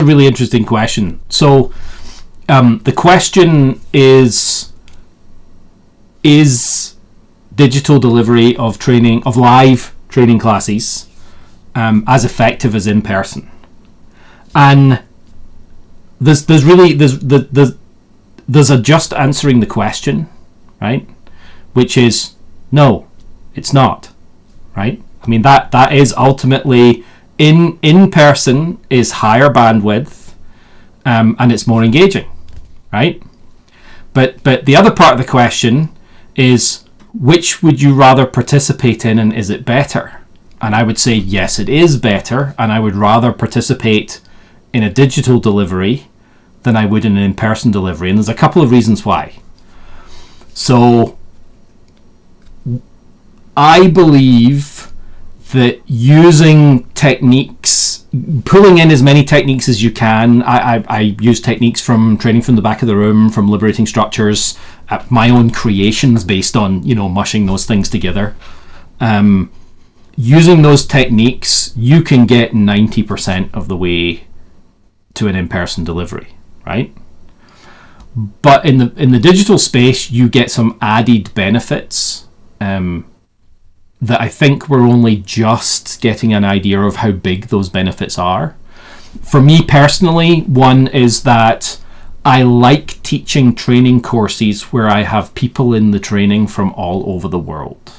really interesting question. So the question is digital delivery of training, of live training classes, as effective as in person? And there's a just answering the question, right? Which is no, it's not, right? I mean, that is ultimately in person is higher bandwidth, and it's more engaging, right? But the other part of the question is, which would you rather participate in, and is it better? And I would say yes, it is better, and I would rather participate in a digital delivery than I would in an in-person delivery. And there's a couple of reasons why. So I believe that using techniques, pulling in as many techniques as you can. I use techniques from training from the back of the room, from liberating structures, my own creations based on, mushing those things together. Using those techniques, you can get 90% of the way to an in-person delivery, right? But in the digital space, you get some added benefits that I think we're only just getting an idea of how big those benefits are. For me personally, one is that I like teaching training courses where I have people in the training from all over the world.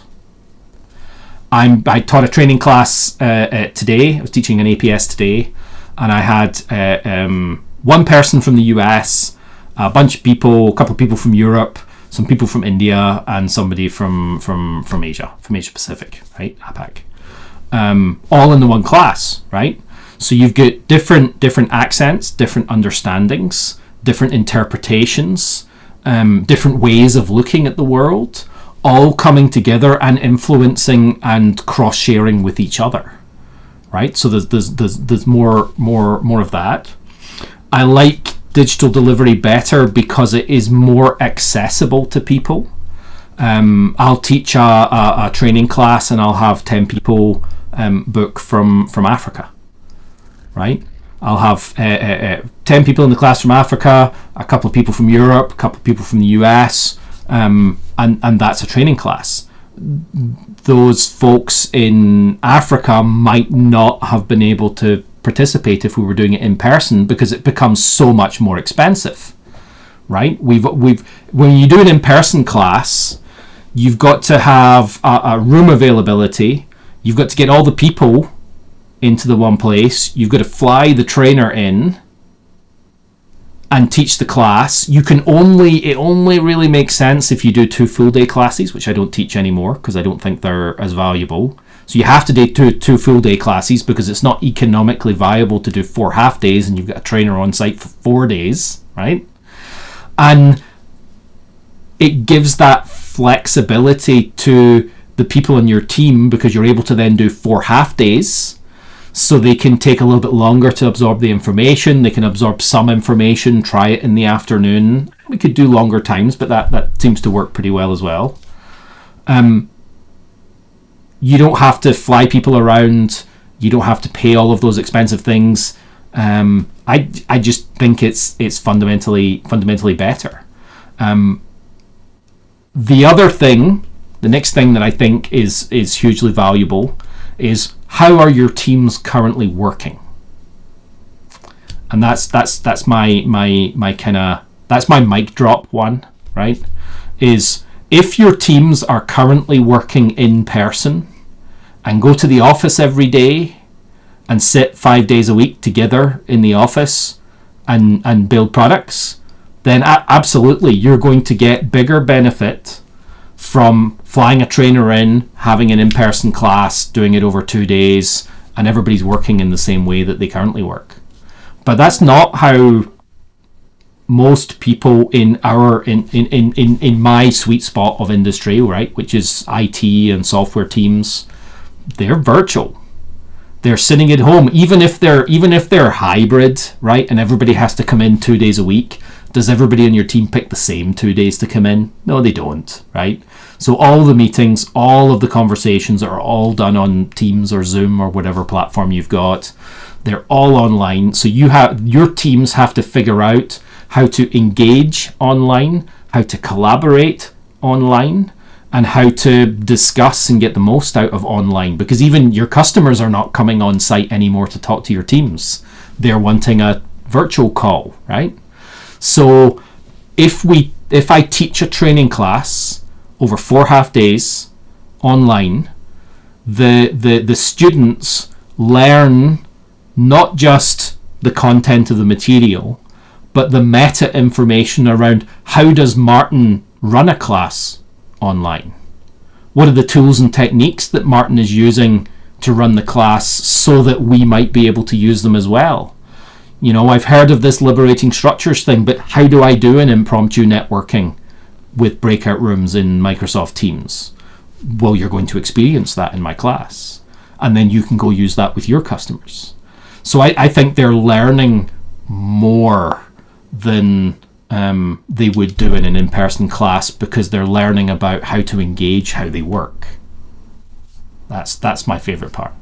I taught a training class today. I was teaching an APS today, and I had one person from the US, a bunch of people, a couple of people from Europe, some people from India, and somebody from Asia, from Asia Pacific, right? APAC. All in the one class, right? So you've got different accents, different understandings, different interpretations, different ways of looking at the world, all coming together and influencing and cross-sharing with each other, right? So there's more of that. I like digital delivery better because it is more accessible to people. I'll teach a training class and I'll have 10 people book from Africa, right? I'll have 10 people in the class from Africa, a couple of people from Europe, a couple of people from the US, and that's a training class. Those folks in Africa might not have been able to participate if we were doing it in person because it becomes so much more expensive, right? When you do an in-person class, you've got to have a room availability. You've got to get all the people into the one place. You've got to fly the trainer in and teach the class. It only really makes sense if you do 2 full day classes, which I don't teach anymore because I don't think they're as valuable. So you have to do 2 full day classes because it's not economically viable to do 4 half days and you've got a trainer on site for 4 days, right? And it gives that flexibility to the people on your team because you're able to then do 4 half days, so they can take a little bit longer to absorb the information. They can absorb some information, try it in the afternoon. We could do longer times, but that seems to work pretty well as well. You don't have to fly people around. You don't have to pay all of those expensive things. I just think it's fundamentally better. The next thing that I think is hugely valuable is, how are your teams currently working? And that's my mic drop one, right? Is if your teams are currently working in person and go to the office every day and sit 5 days a week together in the office and build products, then absolutely you're going to get bigger benefit from flying a trainer in, having an in-person class, doing it over 2 days, and everybody's working in the same way that they currently work. But that's not how most people in my sweet spot of industry, right, which is IT and software teams, they're virtual. They're sitting at home, even if they're hybrid, right, and everybody has to come in 2 days a week. Does everybody on your team pick the same 2 days to come in? No, they don't, right? So all the meetings, all of the conversations are all done on Teams or Zoom or whatever platform you've got. They're all online. So your teams have to figure out how to engage online, how to collaborate online, and how to discuss and get the most out of online. Because even your customers are not coming on site anymore to talk to your teams. They're wanting a virtual call, right? So if I teach a training class over 4 half days online, the students learn not just the content of the material, but the meta information around how does Martin run a class online? What are the tools and techniques that Martin is using to run the class so that we might be able to use them as well? You know, I've heard of this liberating structures thing, but how do I do an impromptu networking with breakout rooms in Microsoft Teams? Well, you're going to experience that in my class, and then you can go use that with your customers. So I think they're learning more than they would do in an in-person class, because they're learning about how to engage, how they work. That's my favorite part.